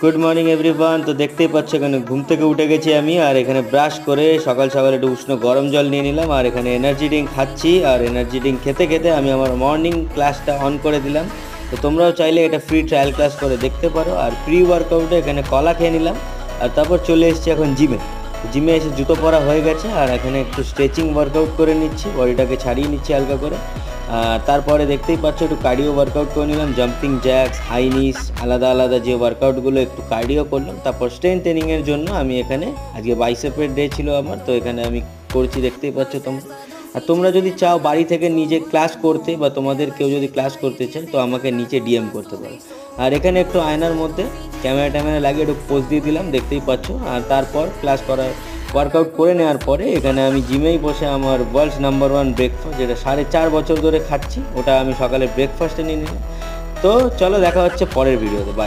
Good morning everyone. তো দেখতেই পাচ্ছ এখানে ঘুম থেকে উঠে গেছি আমি, আর এখানে ব্রাশ করে সকাল সকাল একটু উষ্ণ গরম জল নিয়ে নিলাম, আর এখানে এনার্জি ড্রিঙ্ক খাচ্ছি। আর এনার্জি ড্রিঙ্ক খেতে খেতে আমি আমার মর্নিং ক্লাসটা অন করে দিলাম। তো তোমরাও চাইলে এটা ফ্রি ট্রায়াল ক্লাস করে দেখতে পারো। আর প্রি ওয়ার্কআউটে এখানে কলা খেয়ে নিলাম, আর তারপর চলে এসেছি এখন জিমে। জিমে এসে জুতো পরা হয়ে গেছে, আর এখানে একটু স্ট্রেচিং ওয়ার্কআউট করে নিচ্ছি, বডিটাকে ছাড়িয়ে নিচ্ছি হালকা করে। তারপরে দেখতেই পাচ্ছ একটু কার্ডিও ওয়ার্কআউট করে নিলাম, জাম্পিং জ্যাক্স, হাই নিস, আলাদা আলাদা যে ওয়ার্কআউটগুলো একটু কার্ডিও করলাম। তারপর স্ট্রেংথ ট্রেনিংয়ের জন্য আমি এখানে আজকে বাইসেপের ডে ছিল আমার, তো এখানে আমি করছি, দেখতেই পাচ্ছ তোমরা। আর তোমরা যদি চাও বাড়ি থেকে নিজে ক্লাস করতে, বা তোমাদের কেউ যদি ক্লাস করতে চায়, তো আমাকে নিচে ডিএম করতে পারো। আর এখানে একটু আয়নার মধ্যে ক্যামেরা ট্যামেরা লাগিয়ে একটু পোজ দিয়ে দিলাম, দেখতেই পাচ্ছ। আর তারপর ক্লাস করার ওয়ার্কআউট করে নেওয়ার পরে এখানে আমি জিমেই বসে আমার ওয়ার্ল্ডস নাম্বার 1 ব্রেকফাস্ট, যেটা 4.5 বছর ধরে খাচ্ছি, ওটা আমি সকালে ব্রেকফাস্টে নিয়ে নিলাম। তো চলো দেখা হচ্ছে পরের ভিডিওতে। বাই।